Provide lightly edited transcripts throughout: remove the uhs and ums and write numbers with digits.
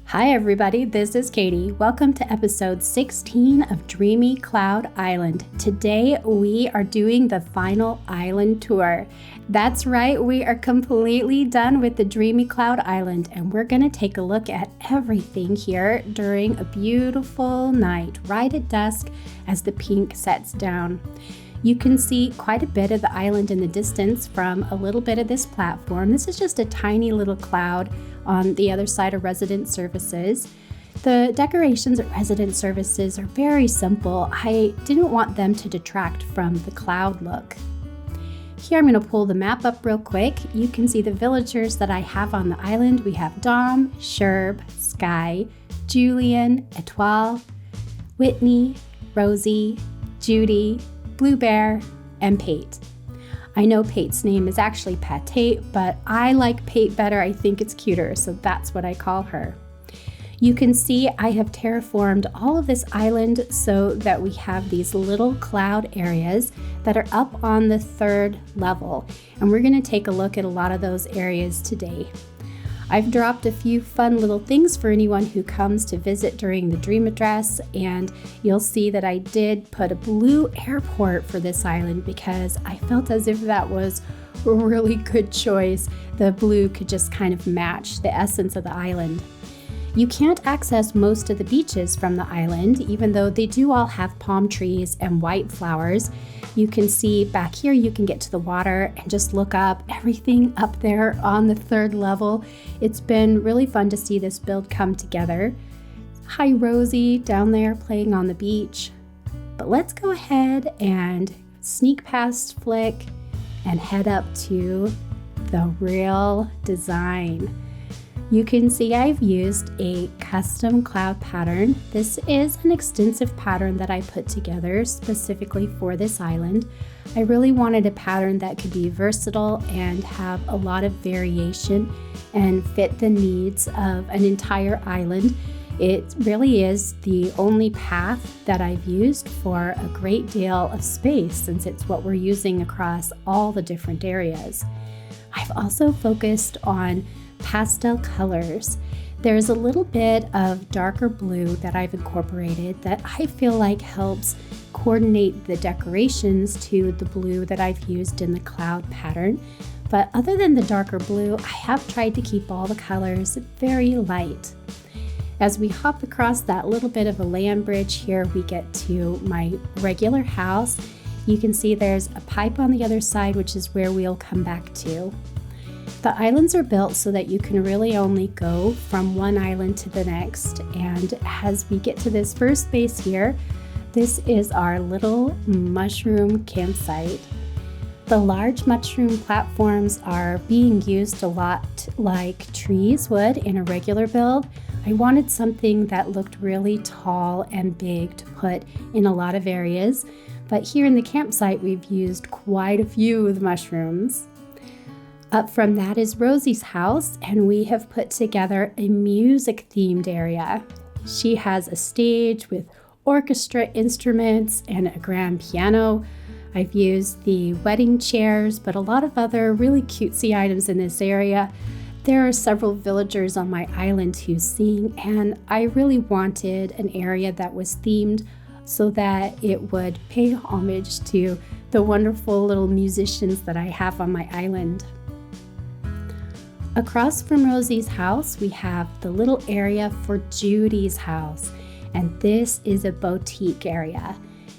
Hi everybody, this is Katie. Welcome to episode 16 of Dreamy Cloud Island. Today we are doing the final island tour. That's right, we are completely done with the Dreamy Cloud Island and we're going to take a look at everything here during a beautiful night right at dusk as the pink sets down. You can see quite a bit of the island in the distance from a little bit of this platform. This is just a tiny little cloud on the other side of resident services. The decorations at resident services are very simple. I didn't want them to detract from the cloud look. Here I'm going to pull the map up real quick. You can see the villagers that I have on the island. We have Dom, Sherb, Sky, Julian, Etoile, Whitney, Rosie, Judy, Blue Bear, and Pate. I know Pate's name is actually Pate, but I like Pate better. I think it's cuter, so that's what I call her. You can see I have terraformed all of this island so that we have these little cloud areas that are up on the 3rd level, and we're going to take a look at a lot of those areas today. I've dropped a few fun little things for anyone who comes to visit during the dream address, and you'll see that I did put a blue airport for this island because I felt as if that was a really good choice. The blue could just kind of match the essence of the island. You can't access most of the beaches from the island, even though they do all have palm trees and white flowers. You can see back here, you can get to the water and just look up everything up there on the 3rd level. It's been really fun to see this build come together. Hi, Rosie down there playing on the beach. But let's go ahead and sneak past Flick and head up to the real design. You can see I've used a custom cloud pattern. This is an extensive pattern that I put together specifically for this island. I really wanted a pattern that could be versatile and have a lot of variation and fit the needs of an entire island. It really is the only path that I've used for a great deal of space since it's what we're using across all the different areas. I've also focused on pastel colors. There's a little bit of darker blue that I've incorporated that I feel like helps coordinate the decorations to the blue that I've used in the cloud pattern. But other than the darker blue, I have tried to keep all the colors very light. As we hop across that little bit of a land bridge here, we get to my regular house. You can see there's a pipe on the other side, which is where we'll come back to. The islands are built so that you can really only go from one island to the next. And as we get to this first base here, this is our little mushroom campsite. The large mushroom platforms are being used a lot like trees would in a regular build. I wanted something that looked really tall and big to put in a lot of areas. But here in the campsite, we've used quite a few of the mushrooms. Up from that is Rosie's house, and we have put together a music-themed area. She has a stage with orchestra instruments and a grand piano. I've used the wedding chairs, but a lot of other really cutesy items in this area. There are several villagers on my island who sing, and I really wanted an area that was themed so that it would pay homage to the wonderful little musicians that I have on my island. Across from Rosie's house, we have the little area for Judy's house, and this is a boutique area.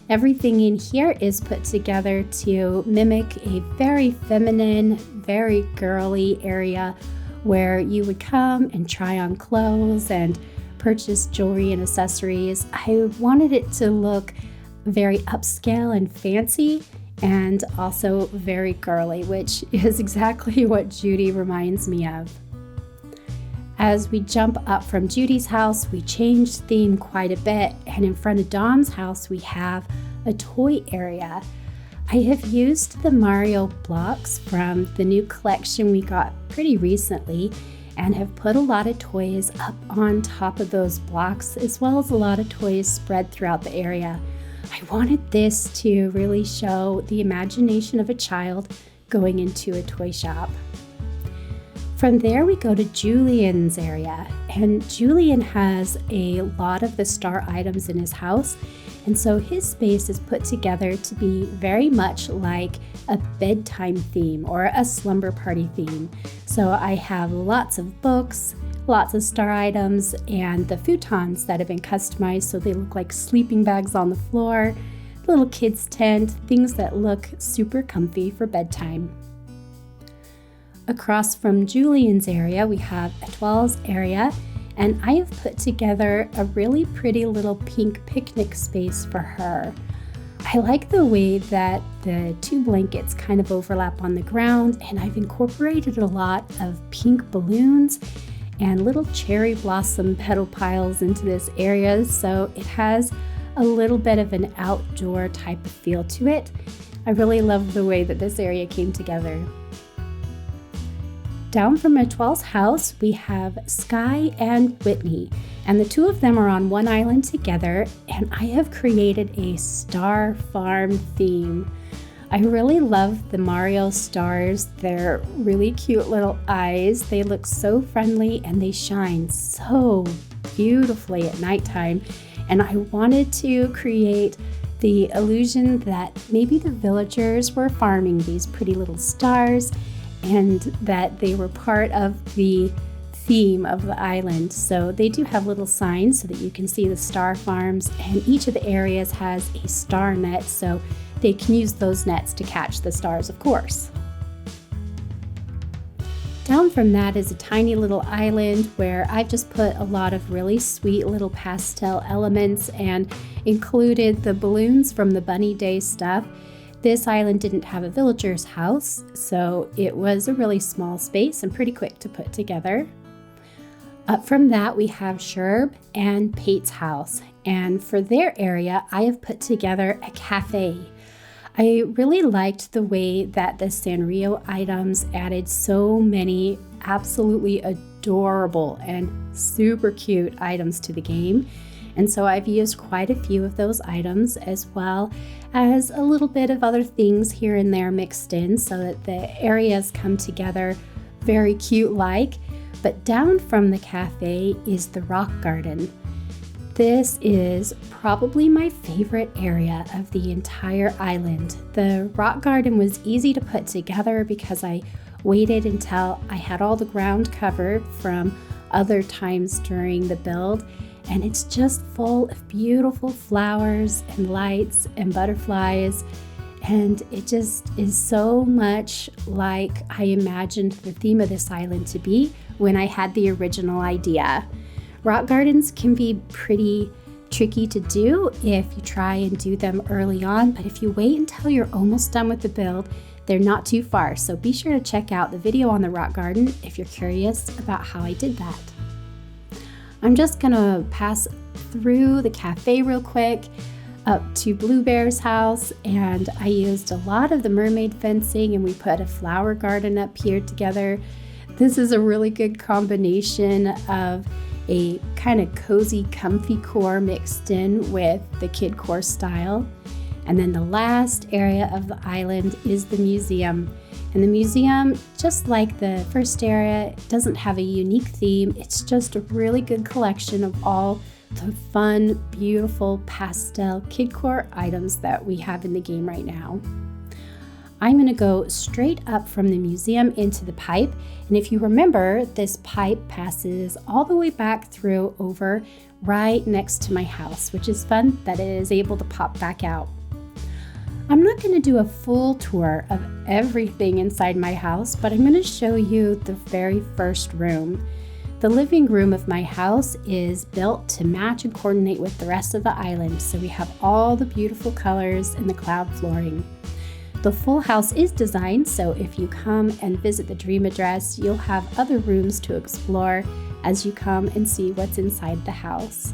Everything in here is put together to mimic a very feminine, very girly area where you would come and try on clothes and purchase jewelry and accessories. I wanted it to look very upscale and fancy, and also very girly, which is exactly what Judy reminds me of. As we jump up from Judy's house, we change theme quite a bit, and in front of Dom's house, we have a toy area. I have used the Mario blocks from the new collection we got pretty recently and have put a lot of toys up on top of those blocks, as well as a lot of toys spread throughout the area. I wanted this to really show the imagination of a child going into a toy shop. From there, we go to Julian's area, and Julian has a lot of the star items in his house, and so his space is put together to be very much like a bedtime theme or a slumber party theme. So I have lots of books, lots of star items, and the futons that have been customized so they look like sleeping bags on the floor, little kids' tent, things that look super comfy for bedtime. Across from Julian's area, we have Etoile's area, and I have put together a really pretty little pink picnic space for her. I like the way that the two blankets kind of overlap on the ground, and I've incorporated a lot of pink balloons and little cherry blossom petal piles into this area, so it has a little bit of an outdoor type of feel to it. I really love the way that this area came together. Down from Etoile's house, we have Sky and Whitney, and the two of them are on one island together, and I have created a star farm theme. I really love the Mario stars. They're really cute little eyes. They look so friendly and they shine so beautifully at nighttime, and I wanted to create the illusion that maybe the villagers were farming these pretty little stars and that they were part of the theme of the island. So they do have little signs so that you can see the star farms, and each of the areas has a star net, so they can use those nets to catch the stars, of course. Down from that is a tiny little island where I've just put a lot of really sweet little pastel elements and included the balloons from the Bunny Day stuff. This island didn't have a villager's house, so it was a really small space and pretty quick to put together. Up from that, we have Sherb and Pate's house, and for their area, I have put together a cafe. I really liked the way that the Sanrio items added so many absolutely adorable and super cute items to the game. And so I've used quite a few of those items, as well as a little bit of other things here and there mixed in so that the areas come together very cute-like. But down from the cafe is the rock garden. This is probably my favorite area of the entire island. The rock garden was easy to put together because I waited until I had all the ground covered from other times during the build, and it's just full of beautiful flowers and lights and butterflies, and it just is so much like I imagined the theme of this island to be when I had the original idea. Rock gardens can be pretty tricky to do if you try and do them early on, but if you wait until you're almost done with the build, they're not too far. So be sure to check out the video on the rock garden if you're curious about how I did that. I'm just gonna pass through the cafe real quick up to Blue Bear's house, and I used a lot of the mermaid fencing and we put a flower garden up here together. This is a really good combination of a kind of cozy, comfy core mixed in with the kid core style. And then the last area of the island is the museum. And the museum, just like the first area, doesn't have a unique theme. It's just a really good collection of all the fun, beautiful pastel kid core items that we have in the game right now. I'm going to go straight up from the museum into the pipe, and if you remember, this pipe passes all the way back through over right next to my house, which is fun that it is able to pop back out. I'm not going to do a full tour of everything inside my house, but I'm going to show you the very first room. The living room of my house is built to match and coordinate with the rest of the island, so we have all the beautiful colors and the cloud flooring. The full house is designed, so if you come and visit the Dream address, you'll have other rooms to explore as you come and see what's inside the house.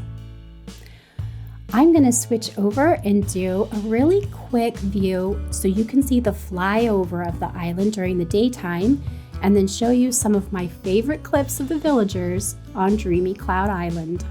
I'm going to switch over and do a really quick view so you can see the flyover of the island during the daytime, and then show you some of my favorite clips of the villagers on Dreamy Cloud Island.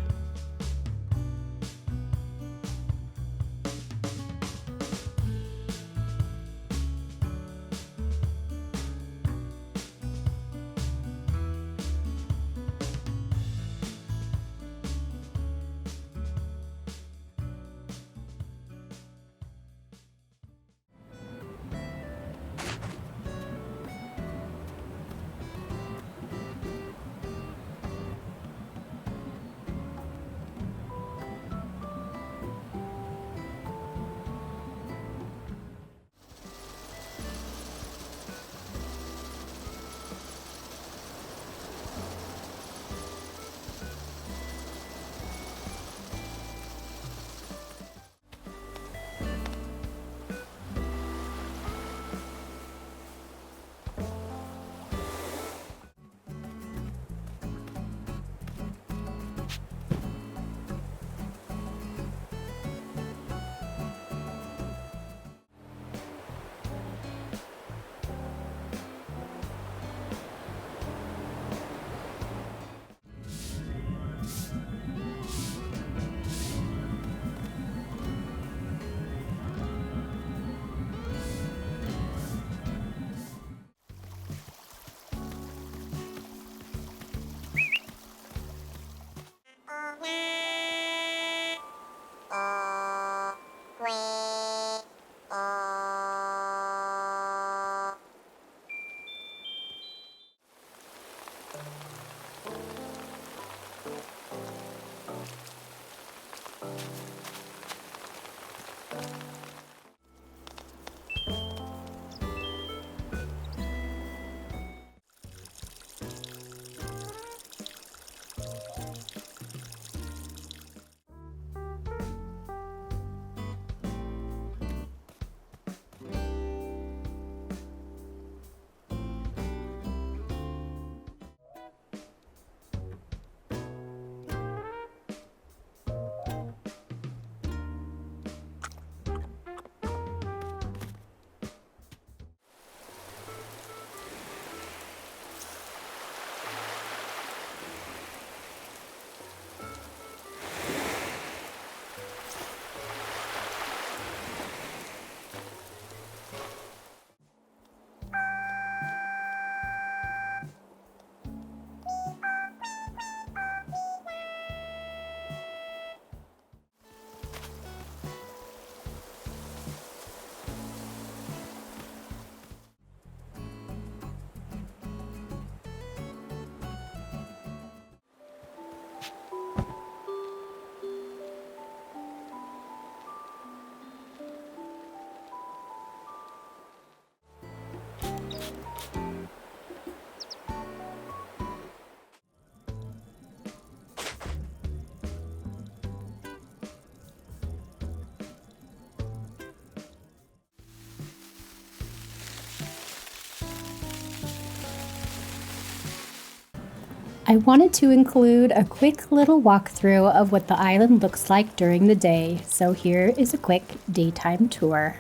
I wanted to include a quick little walkthrough of what the island looks like during the day, so here is a quick daytime tour.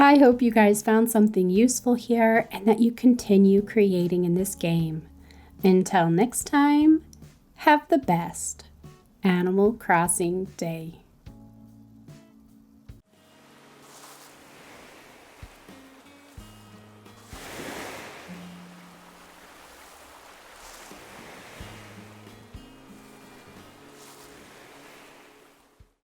I hope you guys found something useful here and that you continue creating in this game. Until next time, have the best Animal Crossing day.